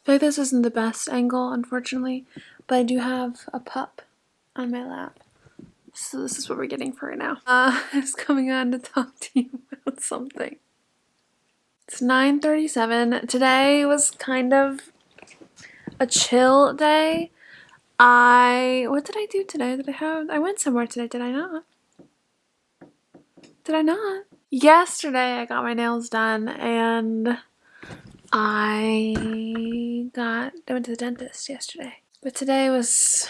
feel like this isn't the best angle, unfortunately, but I do have a pup on my lap. So this is what we're getting for right now. It's coming on to talk to you about something. It's 9:37. Today was kind of a chill day. What did I do today? I went somewhere today, did I not? Did I not? Yesterday I got my nails done and I went to the dentist yesterday. But today was,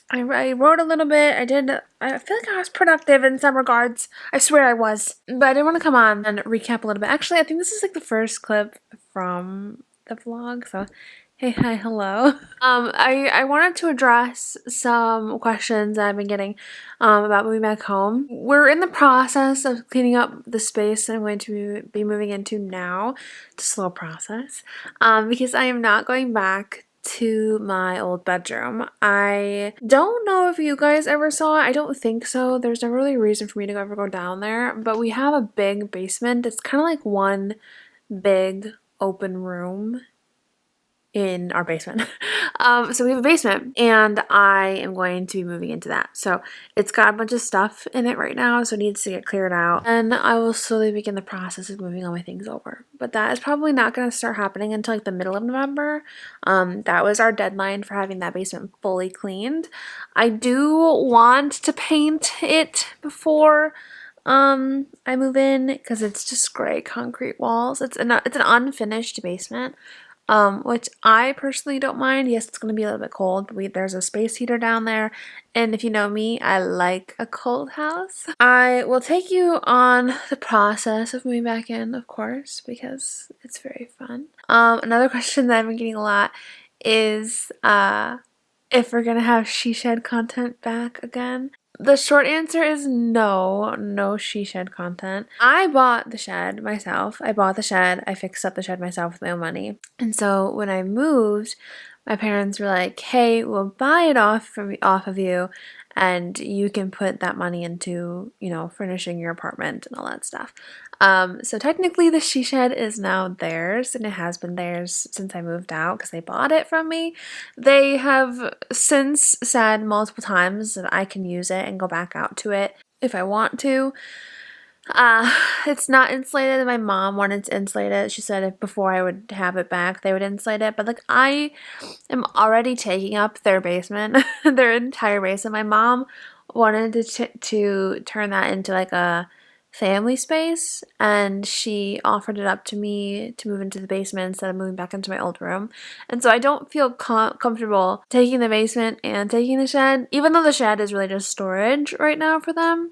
I wrote a little bit. I feel like I was productive in some regards. I swear I was. But I did want to come on and recap a little bit. Actually, I think this is like the first clip from the vlog, so hey, hi, hello. I wanted to address some questions that I've been getting about moving back home. We're in the process of cleaning up the space that I'm going to be moving into now. It's a slow process because I am not going back to my old bedroom. I don't know if you guys ever saw it. I don't think so. There's never really a reason for me to ever go down there, but we have a big basement. It's kind of like one big open room in our basement. So we have a basement and I am going to be moving into that. So it's got a bunch of stuff in it right now, so it needs to get cleared out. And I will slowly begin the process of moving all my things over. But that is probably not going to start happening until like the middle of November. That was our deadline for having that basement fully cleaned. I do want to paint it before I move in because it's just gray concrete walls. It's an unfinished basement. Which I personally don't mind. Yes, it's going to be a little bit cold, but there's a space heater down there, and if you know me, I like a cold house. I will take you on the process of moving back in, of course, because it's very fun. Another question that I've been getting a lot is if we're going to have she shed content back again. The short answer is no she shed content. I bought the shed myself. I fixed up the shed myself with my own money. And so when I moved, my parents were like, hey, we'll buy it off of you and you can put that money into, furnishing your apartment and all that stuff. So technically the she shed is now theirs, and it has been theirs since I moved out because they bought it from me. They have since said multiple times that I can use it and go back out to it if I want to. It's not insulated. My mom wanted to insulate it. She said if before I would have it back, they would insulate it. But I am already taking up their basement, their entire basement. My mom wanted to turn that into like a family space, and she offered it up to me to move into the basement instead of moving back into my old room. And so I don't feel comfortable taking the basement and taking the shed, even though the shed is really just storage right now for them.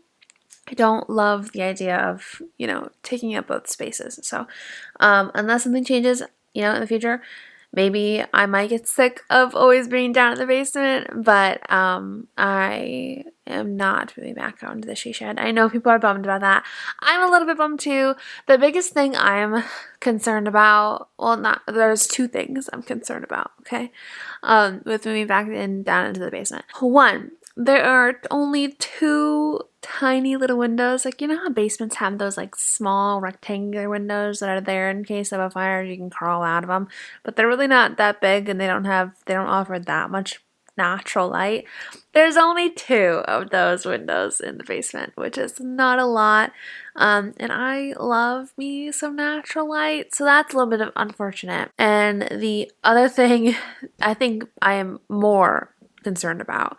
I don't love the idea of, taking up both spaces. So, unless something changes, in the future, maybe I might get sick of always being down in the basement, but I am not moving back out into the she shed. I know people are bummed about that. I'm a little bit bummed too. The biggest thing I'm concerned about, there's two things I'm concerned about, okay, with moving back down into the basement. One, there are only two tiny little windows. Like, how basements have those like small rectangular windows that are there in case of a fire, you can crawl out of them, but they're really not that big and they don't offer that much natural light. There's only two of those windows in the basement, which is not a lot. And I love me some natural light, so that's a little bit of unfortunate. And the other thing I think I am more concerned about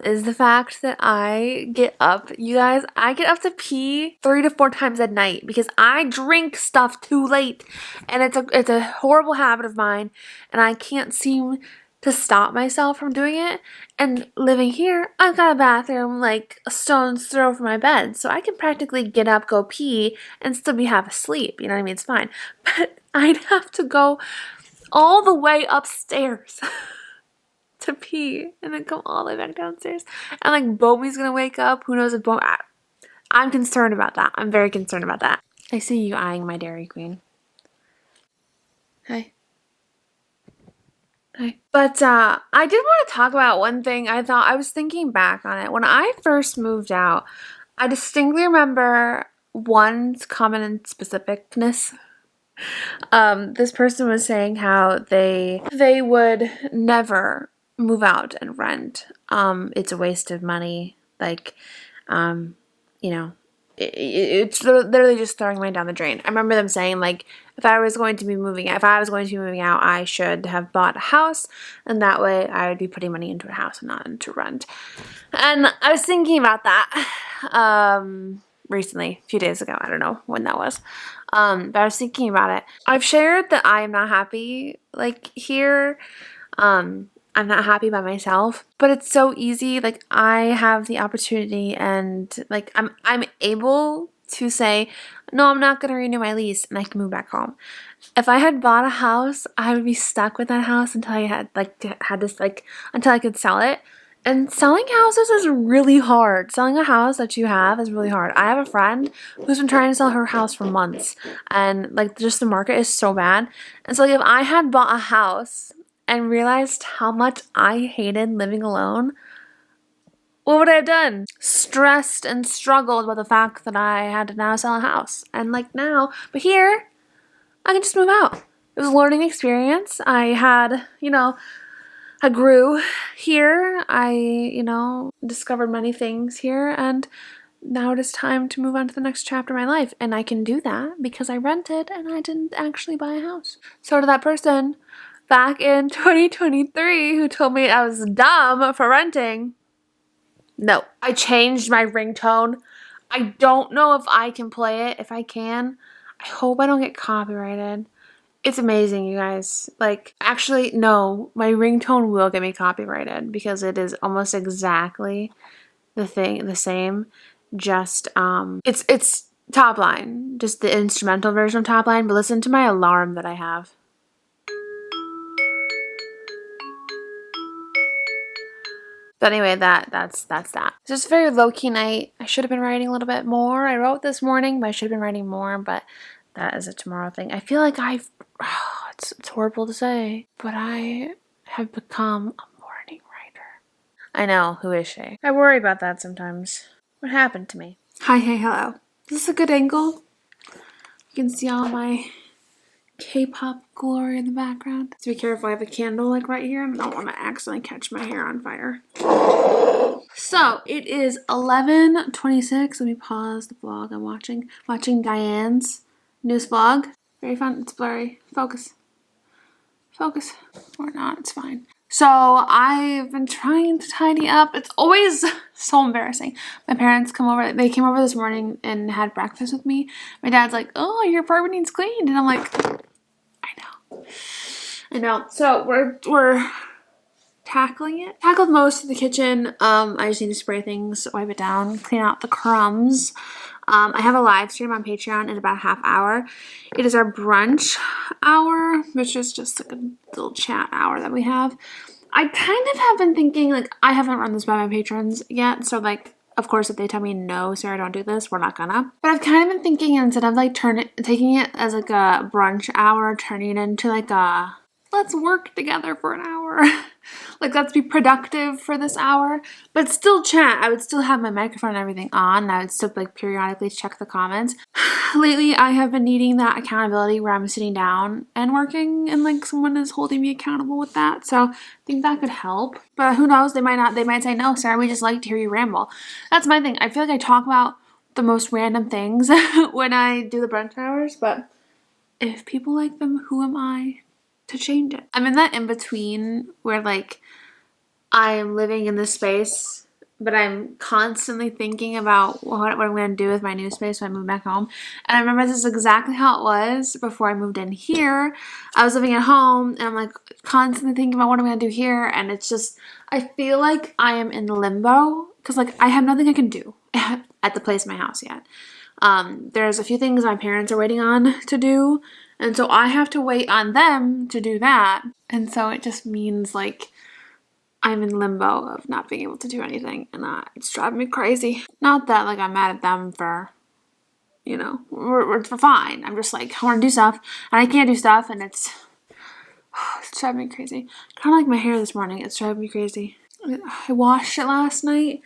is the fact that I get up to pee 3 to 4 times at night because I drink stuff too late, and it's a horrible habit of mine, and I can't seem to stop myself from doing it. And living here, I've got a bathroom like a stone's throw from my bed, so I can practically get up, go pee, and still be half asleep. You know what I mean? It's fine, but I'd have to go all the way upstairs to pee and then come all the way back downstairs, and like Bobby's gonna wake up. Who knows if I'm concerned about that. I'm very concerned about that. I see you eyeing my Dairy Queen. Hi. But I did want to talk about one thing. I was thinking back on it. When I first moved out, I distinctly remember one common and specificness This person was saying how they would never move out and rent. It's a waste of money. Like, you know, it's literally just throwing money down the drain. I remember them saying, like, if I was going to be moving out, I should have bought a house, and that way I would be putting money into a house and not into rent. And I was thinking about that recently, a few days ago. I don't know when that was. But I was thinking about it. I've shared that I am not happy, like, here. I'm not happy by myself, but it's so easy. Like, I have the opportunity, and like I'm able to say, no, I'm not going to renew my lease, and I can move back home. If I had bought a house, I would be stuck with that house until I until I could sell it. And selling houses is really hard. Selling a house that you have is really hard. I have a friend who's been trying to sell her house for months, and like, just the market is so bad. And so, like, if I had bought a house and realized how much I hated living alone, what would I have done? Stressed and struggled about the fact that I had to now sell a house. And like, now, but here, I can just move out. It was a learning experience. I grew here. I discovered many things here, and now it is time to move on to the next chapter of my life. And I can do that because I rented and I didn't actually buy a house. So to that person back in 2023 who told me I was dumb for renting, no. I changed my ringtone. I don't know if I can play it. If I can, I hope I don't get copyrighted. It's amazing, you guys. Like, actually, no, my ringtone will get me copyrighted because it is almost exactly the same. Just, it's Top Line, just the instrumental version of Top Line, but listen to my alarm that I have. But anyway, that's that. It's just a very low-key night. I should have been writing a little bit more. I wrote this morning, but I should have been writing more, but that is a tomorrow thing. I feel like it's horrible to say, but I have become a morning writer. I know, who is she? I worry about that sometimes. What happened to me? Hi, hey, hello. Is this a good angle? You can see all my K-pop glory in the background. So be careful, I have a candle like right here, and I don't want to accidentally catch my hair on fire. So it is 11:26. Let me pause the vlog I'm watching. Watching Diane's newest vlog. Very fun. It's blurry. Focus. Focus. Or not, it's fine. So I've been trying to tidy up. It's always so embarrassing. My parents come over. They came over this morning and had breakfast with me. My dad's like, oh, your apartment needs cleaned. And I'm like, I know. So we're tackling it. Tackled most of the kitchen. I just need to spray things, wipe it down, clean out the crumbs. I have a live stream on Patreon in about a half hour. It is our brunch hour, which is just like a little chat hour that we have. I kind of have been thinking, like, I haven't run this by my patrons yet, so like, of course, if they tell me, no, Sarah, don't do this, we're not gonna. But I've kind of been thinking, instead of like taking it as like a brunch hour, turning it into like a, let's work together for an hour. Like, let's be productive for this hour, but still chat. I would still have my microphone and everything on, and I would still like periodically check the comments. Lately, I have been needing that accountability where I'm sitting down and working, and like someone is holding me accountable with that. So I think that could help. But who knows? They might not. They might say, no, Sarah, we just like to hear you ramble. That's my thing. I feel like I talk about the most random things when I do the brunch hours, but if people like them, who am I to change it? I'm in that in-between where like I am living in this space, but I'm constantly thinking about what I'm going to do with my new space when I move back home. And I remember this is exactly how it was before I moved in here. I was living at home, and I'm like constantly thinking about what I'm going to do here. And it's just, I feel like I am in limbo because like I have nothing I can do at the place in my house yet. There's a few things my parents are waiting on to do, and so I have to wait on them to do that. And so it just means like I'm in limbo of not being able to do anything, and it's driving me crazy. Not that like I'm mad at them for, we're fine. I'm just like, I want to do stuff, and I can't do stuff, and it's driving me crazy. Kind of like my hair this morning. It's driving me crazy. I washed it last night.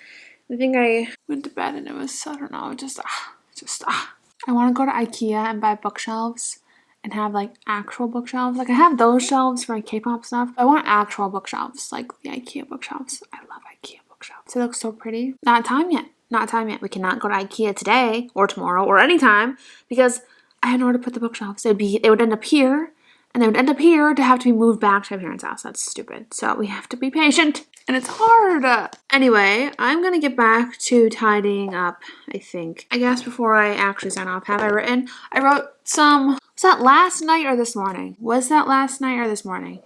I think I went to bed and it was, I don't know, I want to go to IKEA and buy bookshelves and have like actual bookshelves. Like I have those shelves for like K-pop stuff. I want actual bookshelves, like the IKEA bookshelves. I love IKEA bookshelves. They look so pretty. Not time yet. Not time yet. We cannot go to IKEA today or tomorrow or anytime because I had nowhere to put the bookshelves. They would end up here, and they would end up here to have to be moved back to my parents' house. That's stupid. So we have to be patient. And it's hard. Anyway, I'm going to get back to tidying up, I think. I guess before I actually sign off, I wrote some, was that last night or this morning? Was that last night or this morning?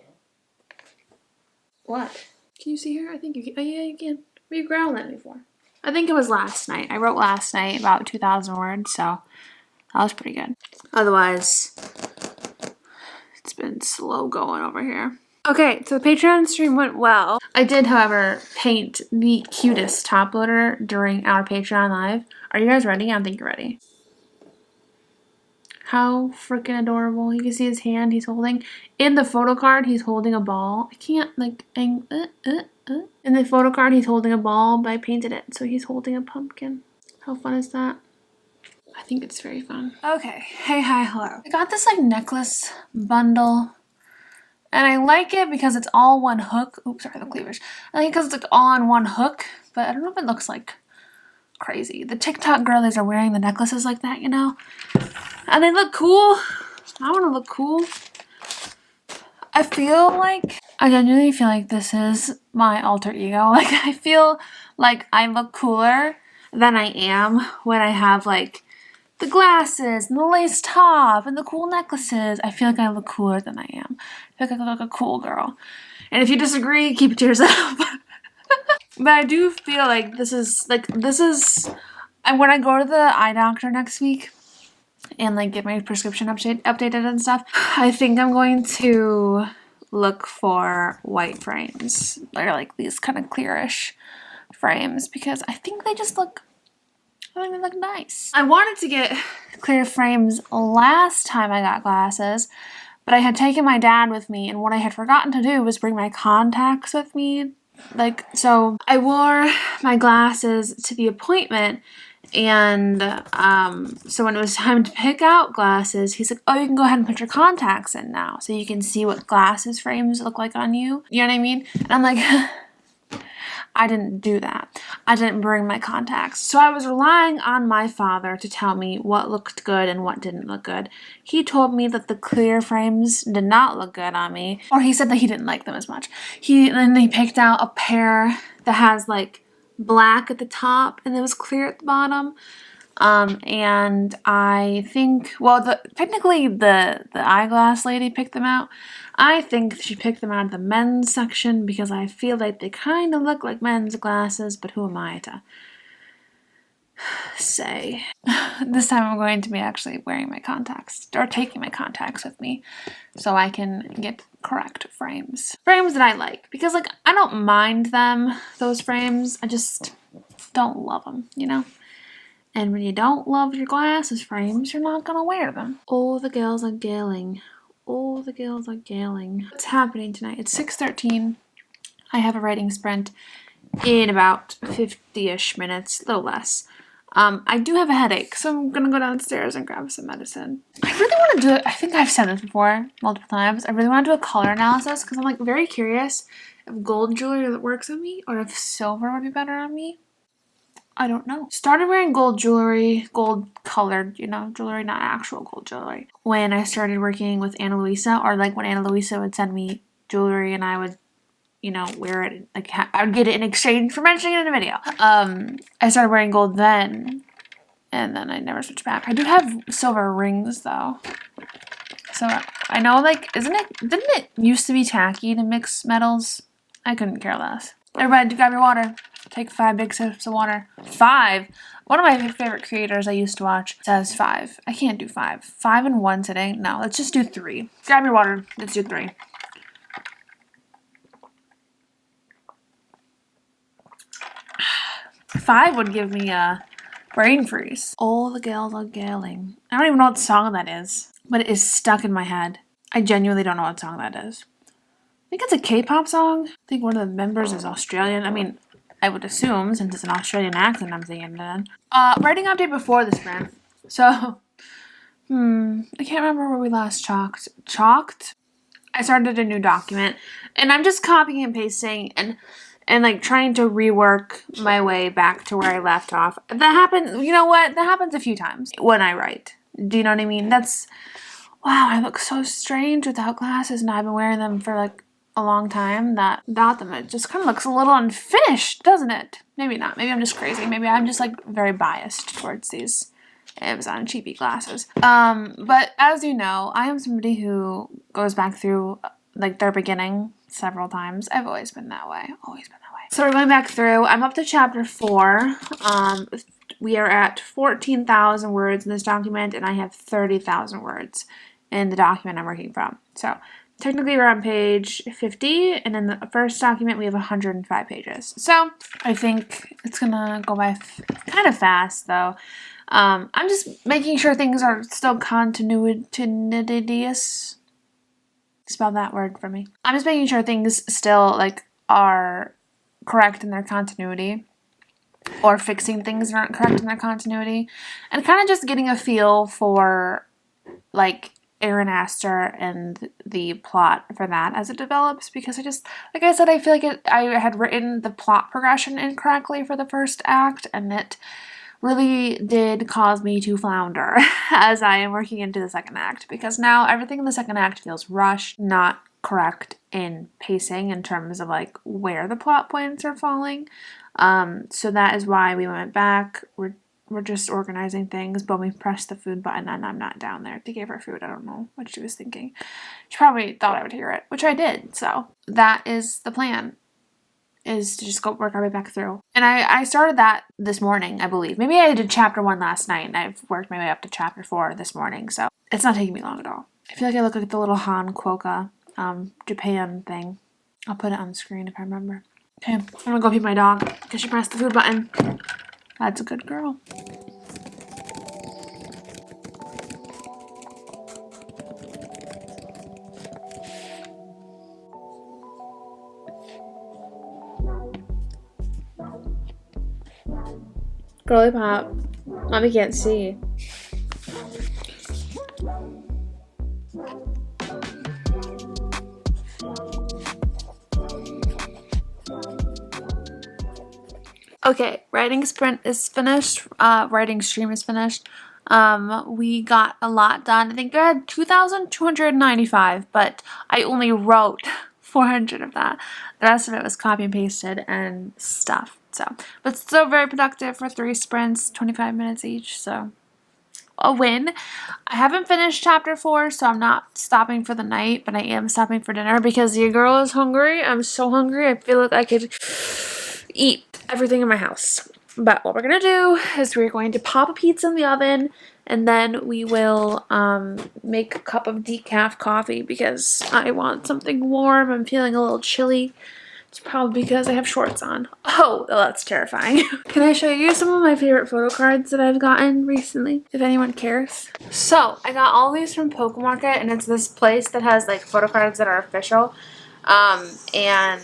What? Can you see her? I think you can. Oh, yeah, you can. What you growled at me for? I think it was last night. I wrote last night about 2,000 words, so that was pretty good. Otherwise, it's been slow going over here. Okay, so the Patreon stream went well. I did, however, paint the cutest top loader during our Patreon live. Are you guys ready? I don't think you're ready. How freaking adorable. You can see his hand he's holding. In the photo card, he's holding a ball. I can't, like, In the photo card, he's holding a ball, but I painted it, so he's holding a pumpkin. How fun is that? I think it's very fun. Okay, hey, hi, hello. I got this, like, necklace bundle. And I like it because it's all one hook. Oops, sorry, the cleavage. I like it because it's like all on one hook, but I don't know if it looks like crazy. The TikTok girlies are wearing the necklaces like that, you know? And they look cool. I want to look cool. I genuinely feel like this is my alter ego. Like, I feel like I look cooler than I am when I have, like, the glasses and the lace top and the cool necklaces. I feel like I look cooler than I am. I feel like I look like a cool girl. And if you disagree, keep it to yourself. But I do feel like this is, and when I go to the eye doctor next week and like get my prescription updated and stuff, I think I'm going to look for white frames. Or like these kind of clearish frames because I think they just look they look nice. I wanted to get clear frames last time I got glasses, but I had taken my dad with me, and what I had forgotten to do was bring my contacts with me. So I wore my glasses to the appointment, and so when it was time to pick out glasses, he's like, oh, you can go ahead and put your contacts in now, so you can see what glasses frames look like on you. You know what I mean? And I'm like... I didn't do that. I didn't bring my contacts. So I was relying on my father to tell me what looked good and what didn't look good. He told me that the clear frames did not look good on me, or he said that he didn't like them as much. Then he picked out a pair that has like black at the top and it was clear at the bottom. And I think, well, technically the eyeglass lady picked them out. I think she picked them out of the men's section because I feel like they kind of look like men's glasses, but who am I to say? This time I'm going to be actually wearing my contacts, or taking my contacts with me, so I can get correct frames. Frames that I like, because like, I don't mind them, those frames, I just don't love them, you know? And when you don't love your glasses frames, you're not gonna wear them. Oh, the girls are gailing. Oh, the girls are gailing. What's happening tonight? It's 6:13. I have a writing sprint in about 50-ish minutes, a little less. I do have a headache, so I'm gonna go downstairs and grab some medicine. I really want to do it. I think I've said this before multiple times. I really want to do a color analysis because I'm like very curious if gold jewelry works on me or if silver would be better on me. I don't know. Started wearing gold jewelry, gold colored, jewelry, not actual gold jewelry. When I started working with Ana Luisa, or like when Ana Luisa would send me jewelry and I would, wear it, like I would get it in exchange for mentioning it in a video. I started wearing gold then, and then I never switched back. I do have silver rings though. So I know, like, didn't it used to be tacky to mix metals? I couldn't care less. Everybody, grab your water. Take 5 big sips of water. 5? One of my favorite creators I used to watch says 5. I can't do 5. 5 in one sitting? No, let's just do 3. Grab your water. Let's do 3. Five would give me a brain freeze. All the gals are gailing. I don't even know what song that is, but it is stuck in my head. I genuinely don't know what song that is. I think it's a K-pop song. I think one of the members is Australian. I mean, I would assume, since it's an Australian accent I'm singing it in. Writing update before the sprint. So, I can't remember where we last chalked. I started a new document, and I'm just copying and pasting and like trying to rework my way back to where I left off. That happens, you know what? That happens a few times when I write. Do you know what I mean? Wow, I look so strange without glasses, and I've been wearing them for like a long time that without them it just kind of looks a little unfinished, doesn't it? Maybe not. Maybe I'm just crazy. Maybe I'm just like very biased towards these Amazon cheapy glasses. But as you know, I am somebody who goes back through like their beginning several times. I've always been that way. So we're going back through. I'm up to chapter 4. We are at 14,000 words in this document, and I have 30,000 words in the document I'm working from. So technically we're on page 50, and in the first document we have 105 pages. So I think it's gonna go by kind of fast though. I'm just making sure things are still continuous. Spell that word for me. I'm just making sure things still like are correct in their continuity, or fixing things that aren't correct in their continuity, and kind of just getting a feel for like Aaron Astor and the plot for that as it develops, because like I said, I feel like I had written the plot progression incorrectly for the first act, and it really did cause me to flounder as I am working into the second act, because now everything in the second act feels rushed, not correct in pacing in terms of like where the plot points are falling. So that is why we went back. We're just organizing things, but we pressed the food button and I'm not down there to give her food. I don't know what she was thinking. She probably thought I would hear it, which I did. So that is the plan, is to just go work our way back through. And I started that this morning, I believe. Maybe I did chapter 1 last night and I've worked my way up to chapter 4 this morning. So it's not taking me long at all. I feel like I look like the little Han Kwoka Japan thing. I'll put it on the screen if I remember. Okay, I'm gonna go feed my dog because she pressed the food button. That's a good girl. Girly pop. Mommy can't see. Okay, writing sprint is finished. Writing stream is finished. We got a lot done. I think I had 2,295, but I only wrote 400 of that. The rest of it was copy and pasted and stuff. So, but still very productive for 3 sprints, 25 minutes each. So, a win. I haven't finished chapter 4, so I'm not stopping for the night, but I am stopping for dinner because your girl is hungry. I'm so hungry. I feel like I could eat everything in my house. But what we're gonna do is we're going to pop a pizza in the oven, and then we will make a cup of decaf coffee because I want something warm. I'm feeling a little chilly. It's probably because I have shorts on. Oh, that's terrifying. Can I show you some of my favorite photo cards that I've gotten recently, if anyone cares? So, I got all these from Pokemarket, and it's this place that has like photo cards that are official. And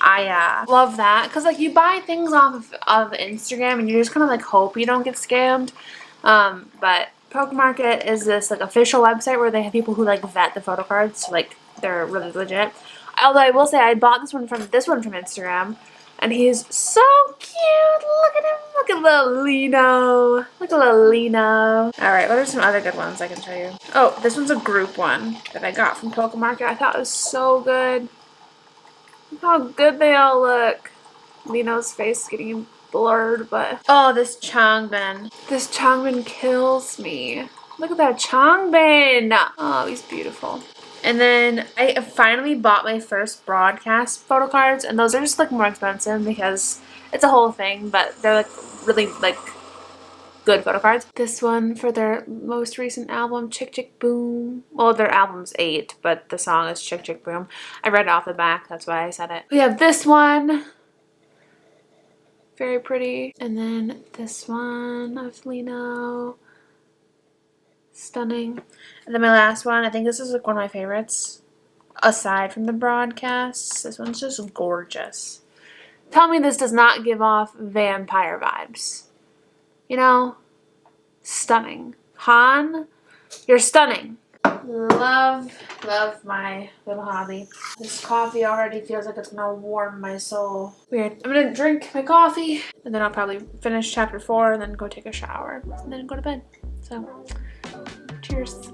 I love that because like you buy things off of Instagram and you just kind of like hope you don't get scammed. But Pokemarket is this like official website where they have people who like vet the photo cards, so like they're really legit. Although I will say I bought this one from Instagram, and he's so cute. Look at him. Look at little Lino. Look at little Lino. All right, what are some other good ones I can show you? Oh, this one's a group one that I got from Pokemarket. I thought it was so good. Look how good they all look. Lino's face is getting blurred, but... Oh, this Changbin. This Changbin kills me. Look at that Changbin. Oh, he's beautiful. And then I finally bought my first broadcast photo cards, and those are just like more expensive because it's a whole thing, but they're like really like good photo cards. This one for their most recent album, Chick Chick Boom. Well, their album's 8, but the song is Chick Chick Boom. I read it off the back, that's why I said it. We have this one. Very pretty. And then this one of Lino. Stunning. And then my last one, I think this is like one of my favorites. Aside from the broadcasts, this one's just gorgeous. Tell me this does not give off vampire vibes. You know? Stunning. Han You're stunning. Love my little hobby. This coffee already feels like it's gonna warm my soul. Weird. I'm gonna drink my coffee and then I'll probably finish chapter 4 and then go take a shower and then go to bed. So, cheers.